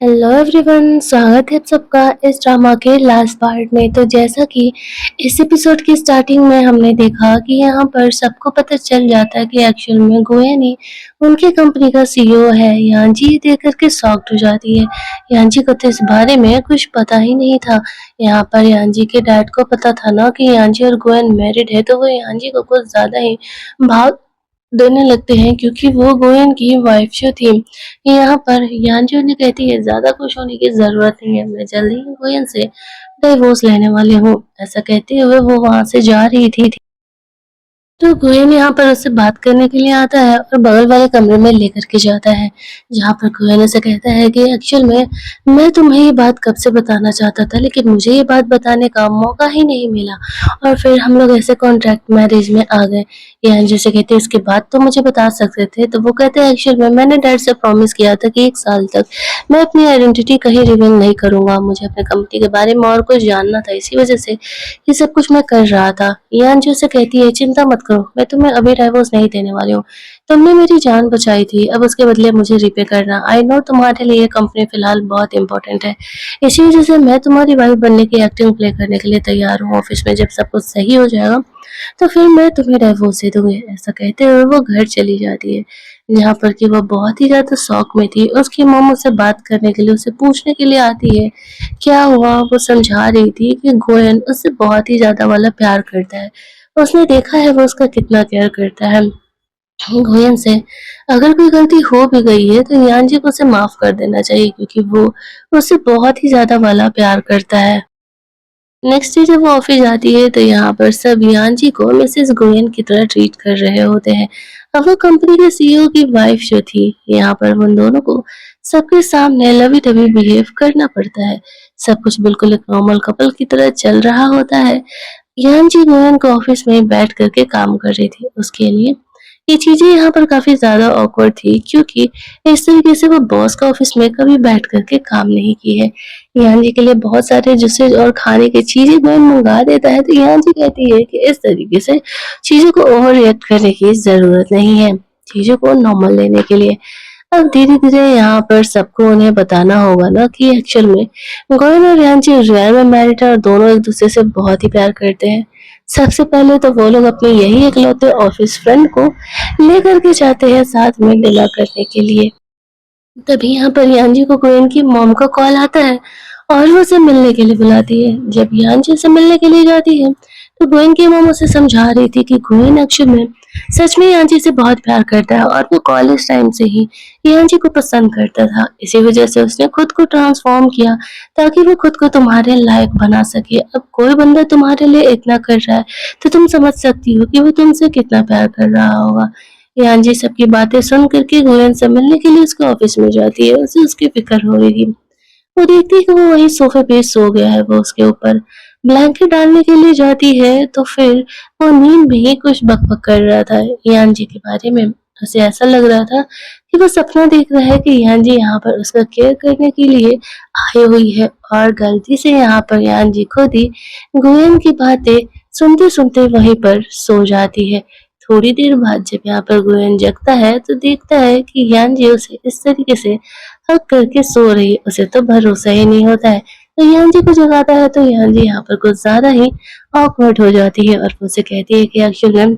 Hello everyone, स्वागत है आप सबका इस ड्रामा के लास्ट पार्ट में। तो जैसा कि इस एपिसोड की स्टार्टिंग में हमने देखा कि यहाँ पर सबको पता चल जाता है कि एक्चुअल में गोयन ही उनकी कंपनी का सीईओ है। यांजी ये देख करके शॉक्ड हो जाती है। यांजी को तो इस बारे में कुछ पता ही नहीं था। यहाँ पर यांजी के डैड को पता था ना कि यांजी और गोयन मैरिड है, तो वो यांजी को कुछ ज़्यादा ही भाव देने लगते हैं, क्योंकि वो गोयन की वाइफ जो थी। यहाँ पर यांजी उन्हें कहती है ज़्यादा खुश होने की ज़रूरत नहीं है, मैं जल्दी ही गोयन से डिवोर्स लेने वाली हूँ। ऐसा कहते हुए वो वहाँ से जा रही थी। तो गोयन यहाँ पर उससे बात करने के लिए आता है और बगल वाले कमरे में लेकर के जाता है, जहाँ पर गोयन उसे कहता है कि एक्चुअल में मैं तुम्हें ये बात कब से बताना चाहता था, लेकिन मुझे ये बात बताने का मौका ही नहीं मिला, और फिर हम लोग ऐसे कॉन्ट्रैक्ट मैरिज में आ गए। यानी जैसे कहते इसके बाद तो मुझे बता सकते थे। तो वो कहते हैं एक्चुअल में मैंने डैड से प्रॉमिस किया था कि 1 साल तक मैं अपनी आइडेंटिटी कहीं रिवील नहीं करूँगा। मुझे अपने कंपनी के बारे में और कुछ जानना था, इसी वजह से ये सब कुछ मैं कर रहा था। यान से कहती है चिंता मत करो, मैं तुम्हें अभी डाइवोर्स नहीं देने वाली हूँ। तुमने मेरी जान बचाई थी, अब उसके बदले मुझे रिपे करना। आई नो तुम्हारे लिए कंपनी फिलहाल बहुत इंपॉर्टेंट है, इसी वजह से मैं तुम्हारी वाइफ बनने की एक्टिंग प्ले करने के लिए तैयार हूँ। ऑफिस में जब सब कुछ सही हो जाएगा तो फिर मैं तुम्हें डाइवोर्स दे दूंगी। ऐसा कहते हुए वो घर चली जाती है, जहाँ पर कि वो बहुत ही ज्यादा शौक में थी। उसकी मॉम उससे बात करने के लिए, उसे पूछने के लिए आती है क्या हुआ। वो समझा रही थी कि गोयन उससे बहुत ही ज्यादा वाला प्यार करता है। उसने देखा है वो उसका कितना केयर करता है। गोयन से अगर कोई गलती हो भी गई है तो यांजी को उसे माफ कर देना चाहिए, क्योंकि वो उससे बहुत ही ज्यादा वाला प्यार करता है। नेक्स्ट डे जब वो ऑफिस जाती है तो यहाँ पर सब यांजी को मिसेस गोयन की तरह ट्रीट कर रहे होते हैं। अब वो कंपनी के सीईओ की वाइफ जो थी, यहाँ पर उन दोनों को सबके सामने लवी डवी बिहेव करना पड़ता है। सब कुछ बिल्कुल एक नॉर्मल कपल की तरह चल रहा होता है। यांजी गोयन को ऑफिस में बैठ करके काम कर रही थी। उसके लिए ये चीजें यहाँ पर काफी ज्यादा ऑकवर्ड थी, क्योंकि इस तरीके से वो बॉस का ऑफिस में कभी बैठ करके काम नहीं की है। यांजी के लिए बहुत सारे जूसेस और खाने की चीजें गोयन मंगा देता है, तो यांजी कहती है कि इस तरीके से चीजों को ओवर रिएक्ट करने की जरूरत नहीं है, चीजों को नॉर्मल लेने के लिए। अब धीरे धीरे यहाँ पर सबको उन्हें बताना होगा ना कि एक्चुअल में गोयन और यांजी रियल में मैरिड है और दोनों एक दूसरे से बहुत ही प्यार करते हैं। सबसे पहले तो वो लोग अपने यही इकलौते ऑफिस फ्रेंड को लेकर के जाते हैं साथ में डिनर करने के लिए। तभी यहाँ पर यांजी को गोयन की मॉम का कॉल आता है और वो उसे मिलने के लिए बुलाती है। जब यांजी से मिलने के लिए जाती है तो गोयन की मॉम उसे समझा रही थी कि गोयन एक्चुअल में सच में यांजी से बहुत प्यार करता है, और वो कॉलेज टाइम से ही यांजी को पसंद करता था। इसी वजह से उसने खुद को ट्रांसफॉर्म किया ताकि वो खुद को तुम्हारे लायक बना सके। अब कोई बंदा तुम्हारे लिए इतना कर रहा है तो तुम समझ सकती हो कि वो तुमसे कितना प्यार कर रहा होगा। यांजी सबकी बातें सुन करके गोयन से मिलने के लिए उसके ऑफिस में जाती है। उसे उसकी फिक्र हो रही थी। वो देखती है कि वो वही सोफे पे सो गया है। वो उसके ऊपर ब्लैंकेट डालने के लिए जाती है तो फिर वो नींद में ही कुछ बकबक कर रहा था यांजी के बारे में। उसे ऐसा लग रहा था कि वो सपना देख रहा है कि यांजी यहाँ पर उसका केयर करने के लिए आई हुई है, और गलती से यहाँ पर यांजी खुद ही गोयन की बातें सुनते सुनते वहीं पर सो जाती है। थोड़ी देर बाद जब यहाँ पर गोयन जगता है तो देखता है कि यांजी उसे इस तरीके से हग करके सो रही है। उसे तो भरोसा ही नहीं होता है। तो यांजी को जगाता है तो यांजी यहाँ पर कुछ ज्यादा ही ऑकवर्ड हो जाती है, और वो उसे कहती है कि एक्चुअल में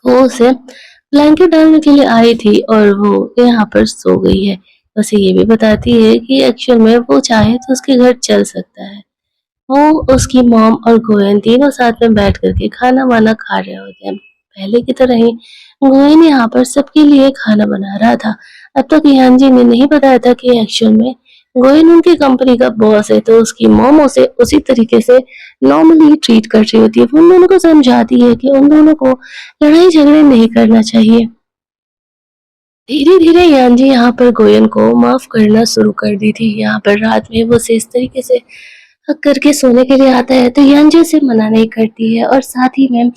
वो उसे ब्लैंकेट डालने के लिए आई थी और वो यहाँ पर सो गई है। उसे ये भी बताती है कि एक्चुअल में वो चाहे तो उसके घर चल सकता है। वो, उसकी मॉम और गोयन तीनों साथ में बैठ करके खाना वाना खा रहे होते हैं। पहले की तरह ही गोयन यहाँ पर सबके लिए खाना बना रहा था। अब तक यांजी ने नहीं बताया था कि एक्चुअल में गोयन उनकी कंपनी का बॉस है, तो उसकी मॉम उसे उसी तरीके से नॉर्मली ट्रीट कर रही होती है। वो उन दोनों को समझाती है कि उन दोनों को लड़ाई झगड़े नहीं करना चाहिए। धीरे धीरे यांजी यहाँ पर गोयन को माफ करना शुरू कर दी थी। यहाँ पर रात में वो उसे इस तरीके से हक करके सोने के लिए आता है तो यांजी उसे मना नहीं करती है, और साथ ही में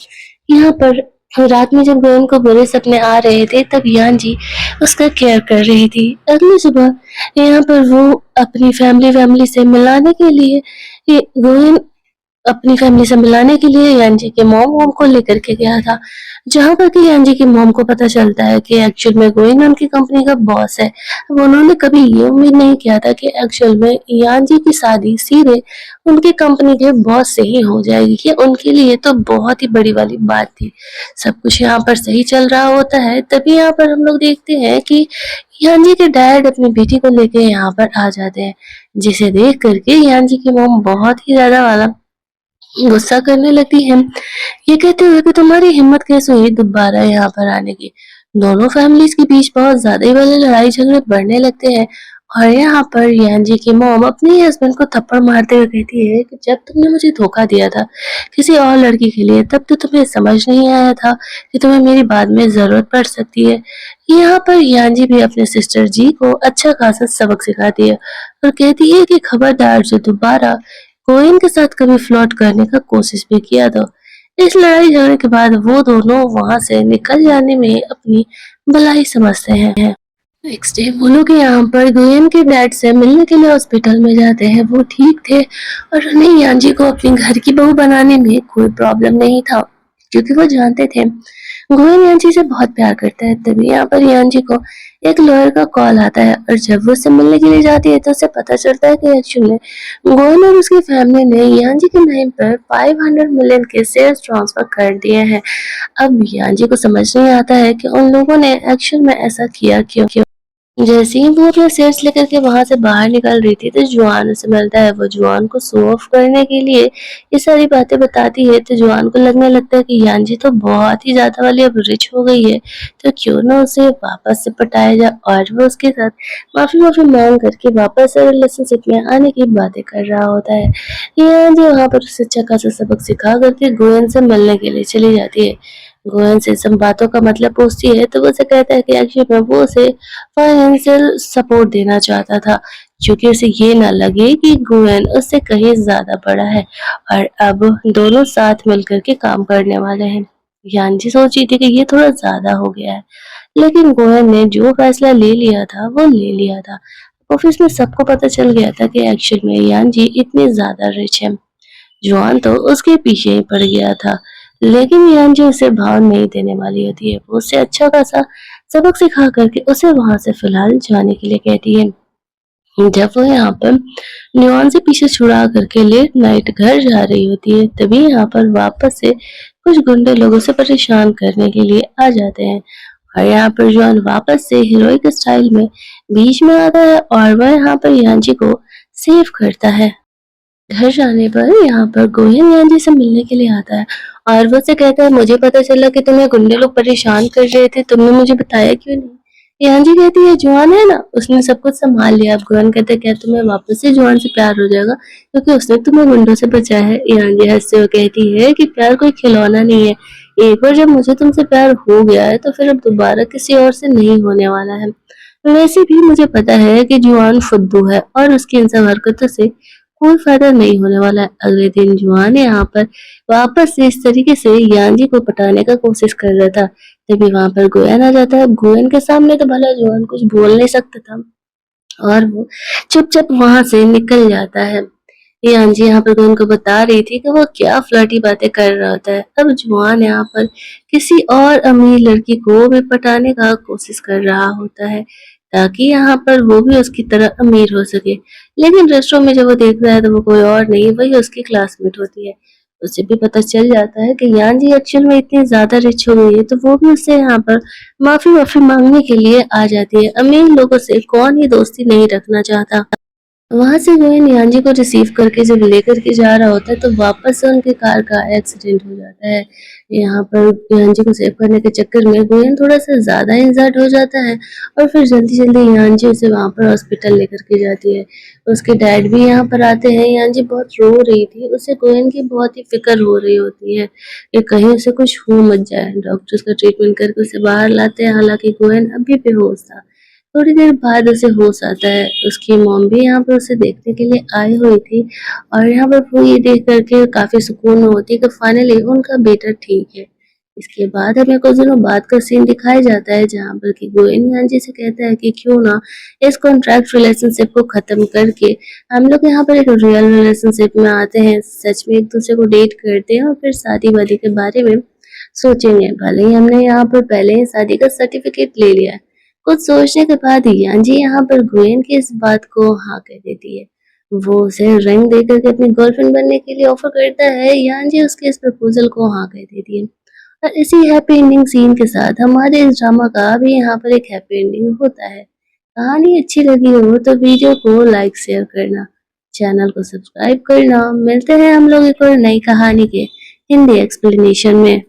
यहाँ पर रात में जब गोयन को बुरे सपने आ रहे थे तब यांजी उसका केयर कर रही थी। अगली सुबह यहाँ पर वो अपनी फैमिली से मिलाने के लिए गोयन अपनी फैमिली से मिलाने के लिए यांजी के मॉम को लेकर के गया था, जहाँ पर कि यांजी की मॉम को पता चलता है कि एक्चुअल में गोएन उनकी कंपनी का बॉस है। अब उन्होंने कभी ये उम्मीद नहीं किया था कि एक्चुअल में यांजी की शादी सीधे उनकी कंपनी के बॉस से ही हो जाएगी। ये उनके लिए तो बहुत ही बड़ी वाली बात थी। सब कुछ यहाँ पर सही चल रहा होता है, तभी यहाँ पर हम लोग देखते हैं कि यांजी के डैड अपनी बेटी को लेके यहाँ पर आ जाते हैं, जिसे देख करके यांजी की मॉम बहुत ही ज्यादा वाला गुस्सा करने लगती है। ये कहते हुए कि तुम्हारी हिम्मत कैसे हुई दोबारा यहाँ पर आने की। दोनों फैमिलीज के बीच बहुत ज्यादा ही वाले लड़ाई झगड़े बढ़ने लगते हैं और यहाँ पर यांजी की मॉम अपने हस्बैंड को थप्पड़ मारते हुए कहती है कि जब तुमने मुझे धोखा दिया था किसी और लड़की के लिए, तब तो तुम्हें समझ नहीं आया था कि तुम्हें मेरी बाद में जरूरत पड़ सकती है। यहाँ पर यांजी भी अपने सिस्टर जी को अच्छा खासा सबक सिखाती है और कहती है कि खबरदार जो दोबारा कोइन के साथ कभी फ्लर्ट करने का कोशिश भी किया तो। इस लड़ाई झगड़े के बाद वो दोनों वहां से निकल जाने में अपनी भलाई समझते हैं। नेक्स्ट डे वो लोग यहाँ पर गोयन के डैड से मिलने के लिए हॉस्पिटल में जाते हैं। वो ठीक थे और उन्हें यांजी को अपने घर की बहू बनाने में कोई प्रॉब्लम नहीं था, क्योंकि वो जानते थे गोयन यांजी से बहुत प्यार करता है। तभी यहाँ पर यांजी को एक लॉयर का कॉल आता है और जब वो उससे मिलने के लिए जाती है तो उसे पता चलता है कि एक्चुअली में गोयन और उसकी फैमिली ने यांजी के नाम पर 500 मिलियन के शेयर्स ट्रांसफर कर दिए हैं। अब यांजी को समझ नहीं आता है कि उन लोगों ने एक्चुअल में ऐसा किया क्यों। जैसे ही वो अपना शेयर्स लेकर के वहां से बाहर निकल रही थी तो जुआन उसे मिलता है। वो जुआन को शो ऑफ करने के लिए ये सारी बातें बताती है, तो जुआन को लगने लगता है कि यांजी तो बहुत ही ज्यादा वाली अब रिच हो गई है, तो क्यों ना उसे वापस से पटाया जाए। और वो उसके साथ माफी माफी मांग करके वापस से रिलेशनशिप में आने की बातें कर रहा होता है। यांजी वहां पर उसे अच्छा खासा सबक सिखा करके गोयन से मिलने के लिए चली जाती है। गोयन से सब बातों का मतलब पूछती है तो वो उसे कहता है कि एक्चुअली में वो उसे फाइनेंशियल सपोर्ट देना चाहता था, क्योंकि उसे ये ना लगे कि गोयन उससे कहीं ज्यादा बड़ा है और अब दोनों साथ मिलकर के काम करने वाले हैं। यांजी सोची थी कि ये थोड़ा ज्यादा हो गया है, लेकिन गोयन ने जो फैसला ले लिया था वो ले लिया था। ऑफिस में सबको पता चल गया था कि एक्चुअल में यांजी इतनी ज्यादा रिच है। जुआन तो उसके पीछे ही पड़ गया था, लेकिन यांजी उसे भाव नहीं देने वाली होती है। वो उसे अच्छा खासा सबक सिखा करके उसे वहां से फिलहाल जाने के लिए कहती है। जब वो यहाँ पर न्यून से पीछे छुड़ा करके लेट नाइट घर जा रही होती है, तभी यहाँ पर वापस से कुछ गुंडे लोगों से परेशान करने के लिए आ जाते हैं और यहाँ पर जॉन वापस से हीरोइक स्टाइल में बीच में आता है और वह यहाँ पर यांजी को सेव करता है। घर जाने पर यहाँ पर गोयन यांजी से मिलने के लिए आता है और वो से कहता है, मुझे पता चला कि तुम्हें गुंडे लोग परेशान कर रहे थे, तुमने मुझे बताया क्यों नहीं। यांजी कहती है जुआन है ना, उसने सब कुछ संभाल लिया। अब गोयन कहता है क्या तुम्हें वापस से जुआन से प्यार हो जाएगा क्योंकि उसने तुम्हें गुंडों से बचाया है। यांजी हंसते हुए कहती है कि प्यार कोई खिलौना नहीं है, एक बार जब मुझे तुमसे प्यार हो गया है तो फिर अब दोबारा किसी और से नहीं होने वाला है। वैसे भी मुझे पता है कि जुआन फुद्दू है और उसकी इन सब हरकतों से कोई फायदा नहीं होने वाला है। अगले दिन जुआन यहाँ पर वापस से इस तरीके से यांजी को पटाने का कोशिश कर रहा था, तभी वहां पर गोयन आ जाता है। गोयन के सामने तो भला जुआन कुछ बोल नहीं सकता था और वो चुपचाप वहां से निकल जाता है। यांजी यहाँ पर गोयन को बता रही थी कि वो क्या फ्लर्टी बातें कर रहा होता है। अब जुआन यहाँ पर किसी और अमीर लड़की को भी पटाने का कोशिश कर रहा होता है ताकि यहाँ पर वो भी उसकी तरह अमीर हो सके, लेकिन रेस्टोरेंट में जब वो देखता है तो वो कोई और नहीं वही उसकी क्लासमेट होती है। उसे भी पता चल जाता है कि यांजी एक्चुअल में इतनी ज्यादा रिच हो गई है, तो वो भी उससे यहाँ पर माफी माफी मांगने के लिए आ जाती है। अमीर लोगों से कौन ही दोस्ती नहीं रखना चाहता। वहां से गोयन यांजी को रिसीव करके जब लेकर के जा रहा होता है तो वापस से उनकी कार का एक्सीडेंट हो जाता है। यहाँ पर यांजी को सेव करने के चक्कर में गोयन थोड़ा सा ज्यादा इंजर्ड हो जाता है और फिर जल्दी जल्दी यांजी उसे वहां पर हॉस्पिटल लेकर के जाती है। उसके डैड भी यहाँ पर आते हैं। यांजी बहुत रो रही थी, उसे गोयन की बहुत ही फिक्र हो रही होती है कि कहीं उसे कुछ हो मत जाए। डॉक्टर उसका ट्रीटमेंट करके उसे बाहर लाते हैं, हालांकि गोयन अभी बेहोश था। थोड़ी देर बाद उसे होश आता है। उसकी मॉम भी यहाँ पर उसे देखने के लिए आई हुई थी और यहाँ पर वो ये देख करके काफी सुकून में होती है कि फाइनली उनका बेटा ठीक है। इसके बाद हमें कुछ दिनों बाद का सीन दिखाया जाता है जहाँ पर कि गोयन यांजी से कहता है कि क्यों ना इस कॉन्ट्रैक्ट रिलेशनशिप को खत्म करके हम लोग यहाँ पर एक रियल रिलेशनशिप में आते हैं, सच में एक दूसरे को डेट करते हैं और फिर शादी वादी के बारे में सोचेंगे। भले ही हमने यहाँ पर पहले ही शादी का सर्टिफिकेट ले लिया है। कुछ सोचने के बाद यांजी यहाँ पर गोयन की इस बात को हाँ कह देती है। वो उसे रिंग देकर के अपनी गर्लफ्रेंड बनने के लिए ऑफर करता है। यांजी उसके इस प्रपोजल को हाँ कह देती है और इसी हैप्पी एंडिंग सीन के साथ हमारे इस ड्रामा का भी यहाँ पर एक हैप्पी एंडिंग होता है। कहानी अच्छी लगी हो तो वीडियो को लाइक शेयर करना, चैनल को सब्सक्राइब करना। मिलते हैं हम लोग एक और नई कहानी के हिंदी एक्सप्लेनेशन में।